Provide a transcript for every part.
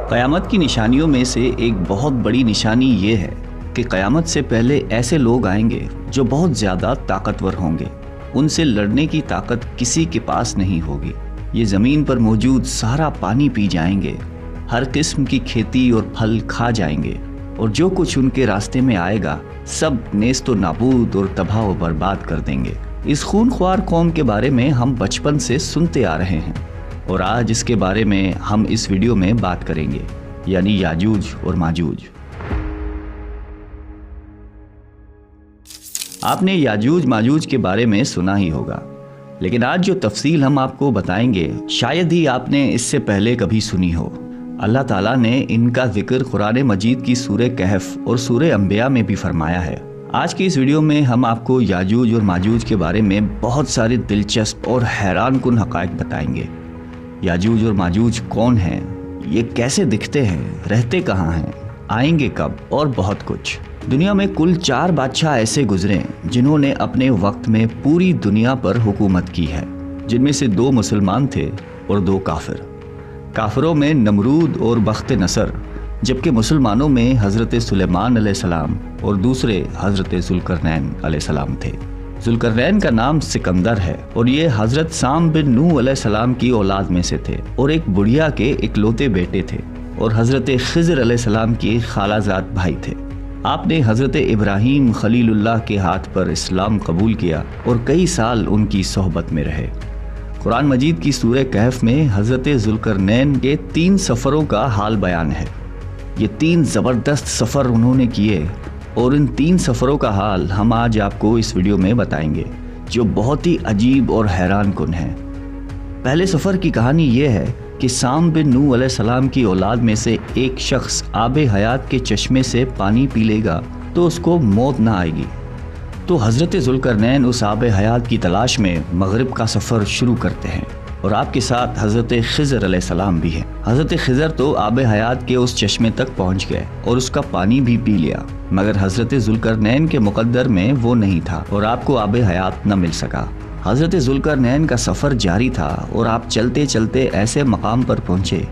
क़यामत की निशानियों में से एक बहुत बड़ी निशानी ये है कि क़यामत से पहले ऐसे लोग आएंगे जो बहुत ज़्यादा ताकतवर होंगे। उनसे लड़ने की ताकत किसी के पास नहीं होगी। ये ज़मीन पर मौजूद सारा पानी पी जाएंगे, हर किस्म की खेती और फल खा जाएंगे, और जो कुछ उनके रास्ते में आएगा सब नेस्त व नाबूद और तबाह व बर्बाद कर देंगे। इस खूनख्वार कौम के बारे में हम बचपन से सुनते आ रहे हैं और आज इसके बारे में हम इस वीडियो में बात करेंगे, यानी याजूज और माजूज। आपने याजूज माजूज के बारे में सुना ही होगा, लेकिन आज जो तफसील हम आपको बताएंगे शायद ही आपने इससे पहले कभी सुनी हो। अल्लाह ताला ने इनका जिक्र कुरान मजीद की सूरह कहफ और सूरह अंबिया में भी फरमाया है। आज की इस वीडियो में हम आपको याजूज और माजूज के बारे में बहुत सारे दिलचस्प और हैरान कुन हक़ाइक़ बताएंगे। याजूज और माजूज कौन हैं, ये कैसे दिखते हैं, रहते कहाँ हैं, आएंगे कब, और बहुत कुछ। दुनिया में कुल 4 बादशाह ऐसे गुजरे जिन्होंने अपने वक्त में पूरी दुनिया पर हुकूमत की है, जिनमें से 2 मुसलमान थे और 2 काफिर। काफिरों में नमरूद और बख्त नसर, जबकि मुसलमानों में हज़रत सुलेमान अलैहिस्सलाम और दूसरे हज़रत ज़ुल्करनैन अलैहिस्सलाम थे। ज़ुल्करनैन का नाम सिकंदर है और ये हज़रत साम बिन नूह अलैहिस्सलाम की औलाद में से थे और एक बुढ़िया के इकलौते बेटे थे और हज़रत खिज़र अलैहिस्सलाम के खालाजाद भाई थे। आपने हज़रत इब्राहीम खलीलुल्लाह के हाथ पर इस्लाम कबूल किया और कई साल उनकी सोहबत में रहे। कुरान मजीद की सूरह कहफ में हज़रत ज़ुल्करनैन के 3 सफ़रों का हाल बयान है। ये 3 ज़बरदस्त सफ़र उन्होंने किए और इन 3 सफ़रों का हाल हम आज आपको इस वीडियो में बताएंगे, जो बहुत ही अजीब और हैरान कुन है। पहले सफ़र की कहानी ये है कि साम बिन नूह अलैहिस्सलाम की औलाद में से एक शख्स आबे हयात के चश्मे से पानी पी लेगा तो उसको मौत ना आएगी। तो हज़रत ज़ुल्करनैन उस आबे हयात की तलाश में मगरिब का सफ़र शुरू करते हैं और आपके साथ हज़रत खिज़र अलैहिस्सलाम भी हैं। हज़रत खिज़र तो आबे हयात के उस चश्मे तक पहुंच गए और उसका पानी भी पी लिया, मगर हज़रत ज़ुल्करनैन के मुक़द्दर में वो नहीं था और आपको आबे हयात न मिल सका। हज़रत ज़ुल्करनैन का सफ़र जारी था और आप चलते चलते ऐसे मकाम पर पहुँचे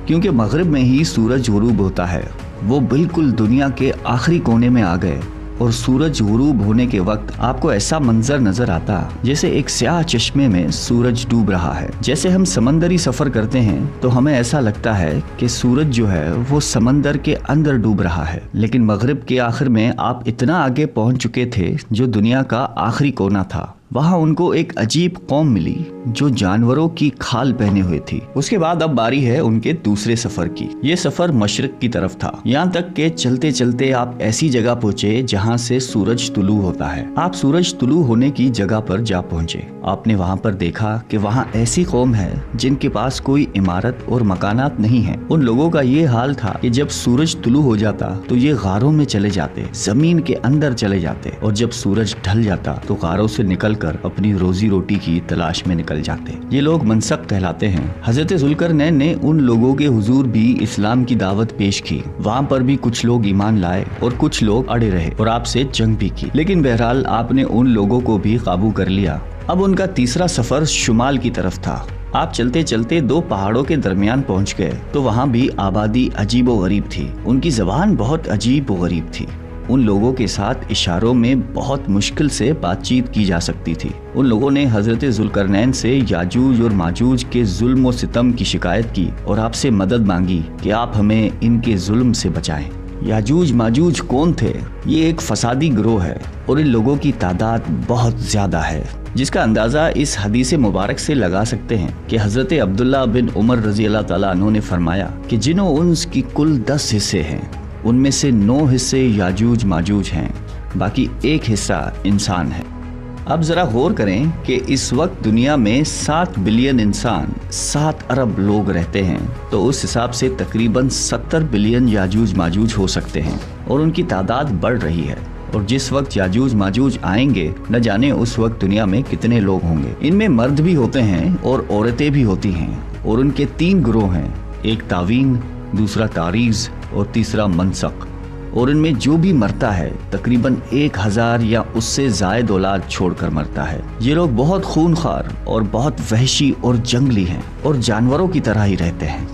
क्योंकि मगरिब में ही सूरज गुरूब होता है। वो बिल्कुल दुनिया के आखिरी कोने में आ गए और सूरज गुरूब होने के वक्त आपको ऐसा मंजर नजर आता जैसे एक स्याह चश्मे में सूरज डूब रहा है। जैसे हम समंदरी सफर करते हैं तो हमें ऐसा लगता है कि सूरज जो है वो समंदर के अंदर डूब रहा है, लेकिन मगरिब के आखिर में आप इतना आगे पहुंच चुके थे जो दुनिया का आखिरी कोना था। वहाँ उनको एक अजीब कौम मिली जो जानवरों की खाल पहने हुए थी। उसके बाद अब बारी है उनके दूसरे सफर की। ये सफर मशरिक की तरफ था, यहाँ तक के चलते चलते आप ऐसी जगह पहुँचे जहाँ से सूरज तुलू होता है। आप सूरज तुलू होने की जगह पर जा पहुँचे। आपने वहाँ पर देखा कि वहाँ ऐसी कौम है जिनके पास कोई इमारत और मकानात नहीं है। उन लोगों का ये हाल था कि जब सूरज तुलू हो जाता तो ये गारों में चले जाते, जमीन के अंदर चले जाते, और जब सूरज ढल जाता तो गारों से निकल अपनी रोजी रोटी की तलाश में निकल जाते। ये लोग मनसक कहलाते हैं। हज़रत ज़ुल्करनैन ने उन लोगों के हुजूर भी इस्लाम की दावत पेश की। वहाँ पर भी कुछ लोग ईमान लाए और कुछ लोग अड़े रहे और आपसे जंग भी की, लेकिन बहरहाल आपने उन लोगों को भी काबू कर लिया। अब उनका तीसरा सफर शुमाल की तरफ था। आप चलते चलते 2 पहाड़ों के दरमियान पहुँच गए तो वहाँ भी आबादी अजीब व गरीब थी। उनकी ज़बान बहुत अजीब व गरीब थी। उन लोगों के साथ इशारों में बहुत मुश्किल से बातचीत की जा सकती थी। उन लोगों ने हज़रत ज़ुल्करनैन से याजूज और माजूज के जुल्म और सितम की शिकायत की और आपसे मदद मांगी कि आप हमें इनके जुल्म से बचाएं। याजूज माजूज कौन थे? ये एक फसादी गिरोह है और इन लोगों की तादाद बहुत ज़्यादा है, जिसका अंदाज़ा इस हदीस मुबारक से लगा सकते हैं कि हज़रत अब्दुल्ला बिन उमर रज़ी अल्लाह ताला अन्हु ने फरमाया कि जिनों उन्स की कुल 10 हिस्से हैं, उनमें से 9 हिस्से याजूज माजूज हैं, बाकी 1 हिस्सा इंसान है। अब ज़रा गौर करें कि इस वक्त दुनिया में 7 बिलियन इंसान, 7 अरब लोग रहते हैं, तो उस हिसाब से तकरीबन 70 बिलियन याजूज माजूज हो सकते हैं और उनकी तादाद बढ़ रही है। और जिस वक्त याजूज माजूज आएंगे न जाने उस वक्त दुनिया में कितने लोग होंगे। इनमें मर्द भी होते हैं और औरतें भी होती हैं और उनके 3 गिरोह हैं, एक तावीन, दूसरा तारीज़ और तीसरा मनसक। और इनमें जो भी मरता है तकरीबन 1000 या उससे ज़ायद औलाद छोड़कर मरता है। ये लोग बहुत खूनखार और बहुत वहशी और जंगली हैं और जानवरों की तरह ही रहते हैं।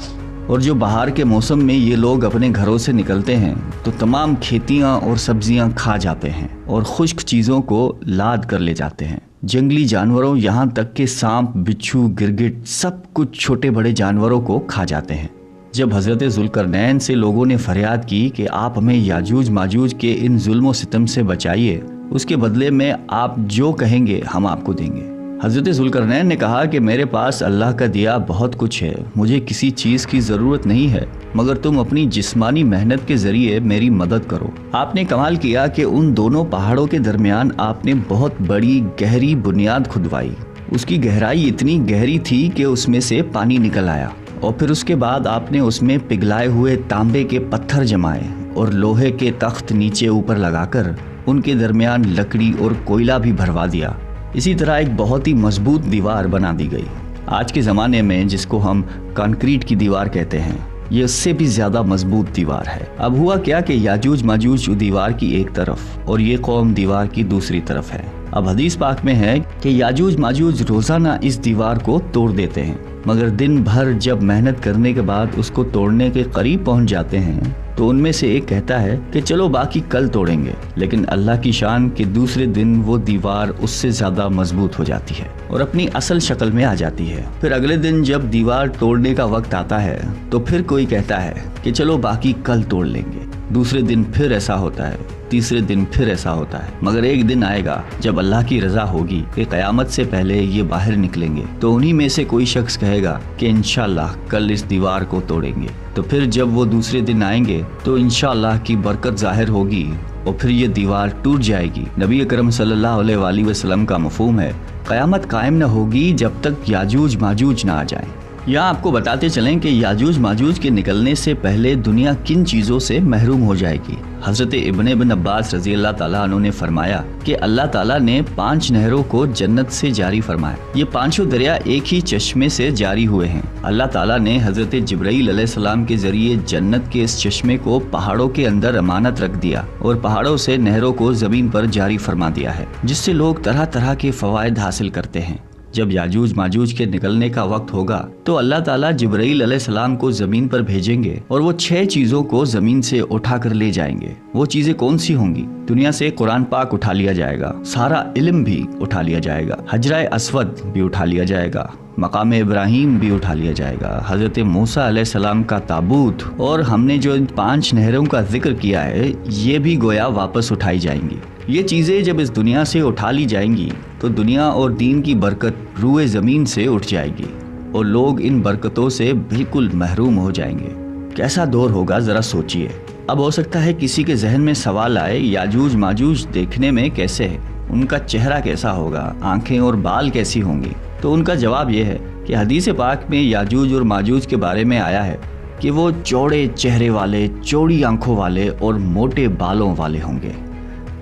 और जो बहार के मौसम में ये लोग अपने घरों से निकलते हैं तो तमाम खेतियां और सब्जियां खा जाते हैं और खुश्क चीज़ों को लाद कर ले जाते हैं। जंगली जानवरों यहाँ तक के सांप, बिच्छू, गिरगिट सब कुछ छोटे बड़े जानवरों को खा जाते हैं। जब हज़रत ज़ुल्करनैन से लोगों ने फरियाद की कि आप हमें याजूज माजूज के इन जुल्म सितम से बचाइए, उसके बदले में आप जो कहेंगे हम आपको देंगे। हज़रत ज़ुल्करनैन ने कहा कि मेरे पास अल्लाह का दिया बहुत कुछ है, मुझे किसी चीज़ की ज़रूरत नहीं है, मगर तुम अपनी जिस्मानी मेहनत के ज़रिए मेरी मदद करो। आपने कमाल किया कि उन दोनों पहाड़ों के दरमियान आपने बहुत बड़ी गहरी बुनियाद खुदवाई। उसकी गहराई इतनी गहरी थी कि उसमें से पानी निकल आया और फिर उसके बाद आपने उसमें पिघलाए हुए तांबे के पत्थर जमाए और लोहे के तख्त नीचे ऊपर लगाकर उनके दरमियान लकड़ी और कोयला भी भरवा दिया। इसी तरह एक बहुत ही मजबूत दीवार बना दी गई। आज के ज़माने में जिसको हम कंक्रीट की दीवार कहते हैं, ये उससे भी ज़्यादा मजबूत दीवार है। अब हुआ क्या कि याजूज माजूज दीवार की एक तरफ और ये कौम दीवार की दूसरी तरफ है। अब हदीस पाक में है कि याजूज माजूज रोज़ाना इस दीवार को तोड़ देते हैं, मगर दिन भर जब मेहनत करने के बाद उसको तोड़ने के करीब पहुंच जाते हैं तो उनमें से एक कहता है कि चलो बाकी कल तोड़ेंगे, लेकिन अल्लाह की शान कि दूसरे दिन वो दीवार उससे ज़्यादा मजबूत हो जाती है और अपनी असल शक्ल में आ जाती है। फिर अगले दिन जब दीवार तोड़ने का वक्त आता है तो फिर कोई कहता है कि चलो बाकी कल तोड़ लेंगे। दूसरे दिन फिर ऐसा होता है, तीसरे दिन फिर ऐसा होता है, मगर एक दिन आएगा जब अल्लाह की रज़ा होगी कि क़यामत से पहले ये बाहर निकलेंगे तो उन्हीं में से कोई शख्स कहेगा कि इंशाअल्लाह कल इस दीवार को तोड़ेंगे। तो फिर जब वो दूसरे दिन आएंगे तो इंशाअल्लाह की बरकत ज़ाहिर होगी और फिर ये दीवार टूट जाएगी। नबी अकरम सल्लल्लाहु अलैहि वसल्लम का मफ़हूम है क़यामत कायम न होगी जब तक याजूज माजूज ना आ जाएं। यहाँ आपको बताते चलें कि याजूज माजूज के निकलने से पहले दुनिया किन चीज़ों से महरूम हो जाएगी। हज़रत इब्न अब्बास रज़ी अल्लाह ताला अन्हु ने फरमाया कि अल्लाह ताला ने 5 नहरों को जन्नत से जारी फरमाया। ये पांचों दरिया एक ही चश्मे से जारी हुए हैं। अल्लाह ताला ने हज़रत जिब्राईल अलैहिस्सलाम के ज़रिए जन्नत के इस चश्मे को पहाड़ों के अंदर अमानत रख दिया और पहाड़ों से नहरों को ज़मीन पर जारी फरमा दिया है, जिससे लोग तरह तरह के फ़वाइद हासिल करते हैं। जब याजूज माजूज के निकलने का वक्त होगा तो अल्लाह ताला जिब्राईल अलैहिस्सलाम को जमीन पर भेजेंगे और वो 6 चीजों को जमीन से उठा कर ले जाएंगे। वो चीजें कौन सी होंगी? दुनिया से कुरान पाक उठा लिया जाएगा, सारा इल्म भी उठा लिया जाएगा, हजरा अस्वद भी उठा लिया जाएगा, मकाम इब्राहिम भी उठा लिया जाएगा, हजरत मूसा अलैहिस्सलाम का ताबूत, और हमने जो इन 5 नहरों का जिक्र किया है ये भी गोया वापस उठाई जाएंगी। ये चीज़ें जब इस दुनिया से उठा ली जाएंगी तो दुनिया और दीन की बरकत रूए ज़मीन से उठ जाएगी और लोग इन बरकतों से बिल्कुल महरूम हो जाएंगे। कैसा दौर होगा ज़रा सोचिए। अब हो सकता है किसी के जहन में सवाल आए, याजूज माजूज देखने में कैसे है, उनका चेहरा कैसा होगा, आंखें और बाल कैसी होंगी? तो उनका जवाब यह है कि हदीस पाक में याजूज और माजूज के बारे में आया है कि वो चौड़े चेहरे वाले, चौड़ी आंखों वाले और मोटे बालों वाले होंगे।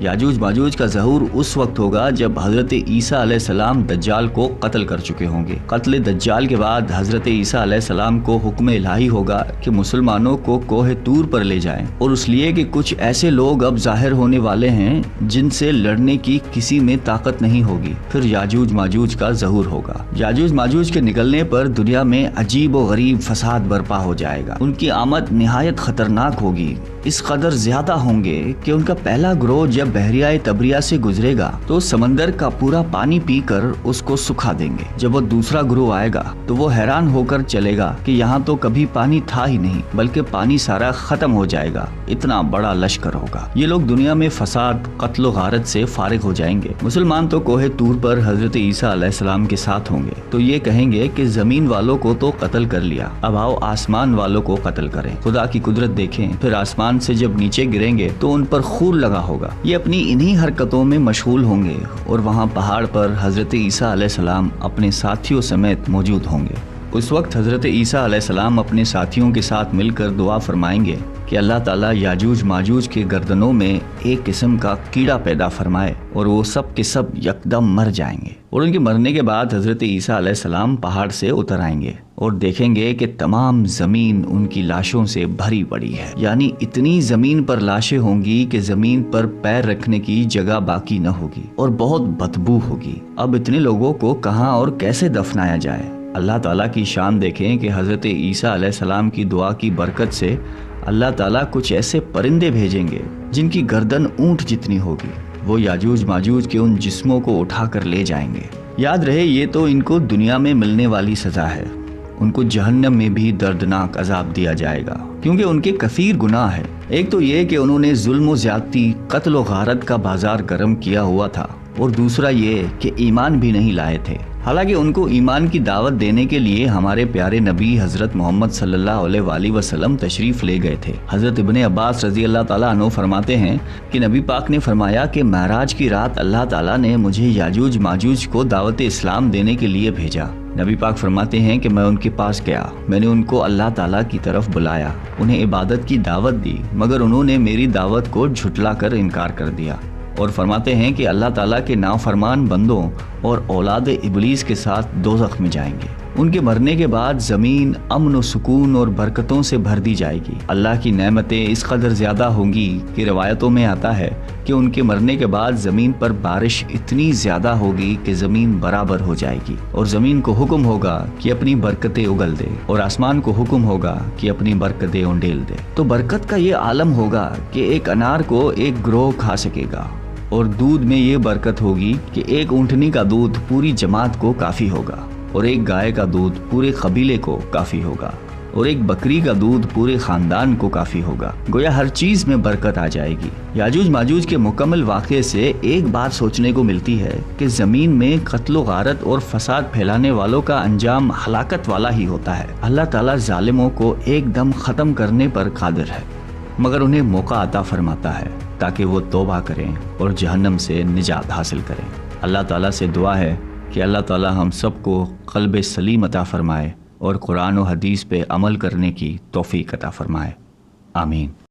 याजूज माजूज का ज़हूर उस वक्त होगा जब हज़रत ईसा अलैहिस्सलाम दज्जाल को कत्ल कर चुके होंगे। कत्ल दज्जाल के बाद हज़रत ईसा अलैहिस्सलाम को हुक्म इलाही होगा कि मुसलमानों को कोहे तूर पर ले जाएं, और इसलिए कि कुछ ऐसे लोग अब ज़ाहिर होने वाले हैं जिनसे लड़ने की किसी में ताकत नहीं होगी। फिर याजूज माजूज का ज़हूर होगा। याजूज माजूज के निकलने पर दुनिया में अजीब व गरीब फसाद बर्पा हो जाएगा। उनकी आमद निहायत खतरनाक होगी, इस कदर ज्यादा होंगे कि उनका पहला ग्रोह जब बहरिया तबरिया से गुजरेगा तो समंदर का पूरा पानी पीकर उसको सुखा देंगे। जब वो दूसरा ग्रोह आएगा तो वो हैरान होकर चलेगा कि यहाँ तो कभी पानी था ही नहीं, बल्कि पानी सारा खत्म हो जाएगा। इतना बड़ा लश्कर होगा। ये लोग दुनिया में फसाद, कत्ल गारत से फारिग हो जाएंगे। मुसलमान तो कोहे तूर पर हजरत ईसा अलैहिस्सलाम के साथ होंगे, तो ये कहेंगे कि जमीन वालों को तो कत्ल कर लिया, अब आओ आसमान वालों को कत्ल करें। खुदा की कुदरत देखें। फिर आसमान से जब नीचे गिरेंगे तो उन पर खून लगा होगा। ये अपनी इन्हीं हरकतों में मशगूल होंगे और वहाँ पहाड़ पर हजरत ईसा अलैहिस्सलाम अपने साथियों समेत मौजूद होंगे। उस वक्त हजरत ईसा अलैहिस्सलाम अपने साथियों के साथ मिलकर दुआ फरमाएंगे कि अल्लाह ताला याजूज माजूज के गर्दनों में एक किस्म का कीड़ा पैदा फरमाए और वो सब के सब यकदम मर जाएंगे। और उनके मरने के बाद हजरत ईसा अलैहिस्सलाम पहाड़ से उतर आएंगे और देखेंगे कि तमाम जमीन उनकी लाशों से भरी पड़ी है। यानी इतनी जमीन पर लाशें होंगी कि जमीन पर पैर रखने की जगह बाकी न होगी और बहुत बदबू होगी। अब इतने लोगों को कहाँ और कैसे दफनाया जाए? اللہ تعالیٰ کی شان دیکھیں کہ حضرت عیسیٰ علیہ السلام کی دعا کی برکت سے اللہ تعالیٰ کچھ ایسے پرندے بھیجیں گے جن کی گردن اونٹ جتنی ہوگی، وہ یاجوج ماجوج کے ان جسموں کو اٹھا کر لے جائیں گے۔ یاد رہے یہ تو ان کو دنیا میں ملنے والی سزا ہے، ان کو جہنم میں بھی دردناک عذاب دیا جائے گا، کیونکہ ان کے کثیر گناہ ہے۔ ایک تو یہ کہ انہوں نے ظلم و زیادتی، قتل و غارت کا بازار گرم کیا ہوا تھا، اور دوسرا یہ کہ ایمان بھی نہیں لائے تھے۔ حالانکہ ان کو ایمان کی دعوت دینے کے لیے ہمارے پیارے نبی حضرت محمد صلی اللہ علیہ وآلہ وسلم تشریف لے گئے تھے۔ حضرت ابن عباس رضی اللہ تعالیٰ عنہ فرماتے ہیں کہ نبی پاک نے فرمایا کہ معراج کی رات اللہ تعالیٰ نے مجھے یاجوج ماجوج کو دعوت اسلام دینے کے لیے بھیجا۔ نبی پاک فرماتے ہیں کہ میں ان کے پاس گیا، میں نے ان کو اللہ تعالیٰ کی طرف بلایا، انہیں عبادت کی دعوت دی، مگر انہوں نے میری دعوت کو جھٹلا کر انکار کر دیا، اور فرماتے ہیں کہ اللہ تعالیٰ کے نافرمان بندوں اور اولاد ابلیس کے ساتھ دوزخ میں جائیں گے۔ ان کے مرنے کے بعد زمین امن و سکون اور برکتوں سے بھر دی جائے گی۔ اللہ کی نعمتیں اس قدر زیادہ ہوں گی کہ روایتوں میں آتا ہے کہ ان کے مرنے کے بعد زمین پر بارش اتنی زیادہ ہوگی کہ زمین برابر ہو جائے گی، اور زمین کو حکم ہوگا کہ اپنی برکتیں اگل دے، اور آسمان کو حکم ہوگا کہ اپنی برکتیں انڈیل دے۔ تو برکت کا یہ عالم ہوگا کہ ایک انار کو ایک گروہ کھا سکے گا، اور دودھ میں یہ برکت ہوگی کہ ایک اونٹنی کا دودھ پوری جماعت کو کافی ہوگا، اور ایک گائے کا دودھ پورے قبیلے کو کافی ہوگا، اور ایک بکری کا دودھ پورے خاندان کو کافی ہوگا۔ گویا ہر چیز میں برکت آ جائے گی۔ یاجوج ماجوج کے مکمل واقعے سے ایک بات سوچنے کو ملتی ہے کہ زمین میں قتل و غارت اور فساد پھیلانے والوں کا انجام ہلاکت والا ہی ہوتا ہے۔ اللہ تعالیٰ ظالموں کو ایک دم ختم کرنے پر قادر ہے، مگر انہیں موقع عطا فرماتا ہے تاکہ وہ توبہ کریں اور جہنم سے نجات حاصل کریں۔ اللہ تعالیٰ سے دعا ہے کہ اللہ تعالیٰ ہم سب کو قلب سلیم عطا فرمائے اور قرآن و حدیث پہ عمل کرنے کی توفیق عطا فرمائے۔ آمین۔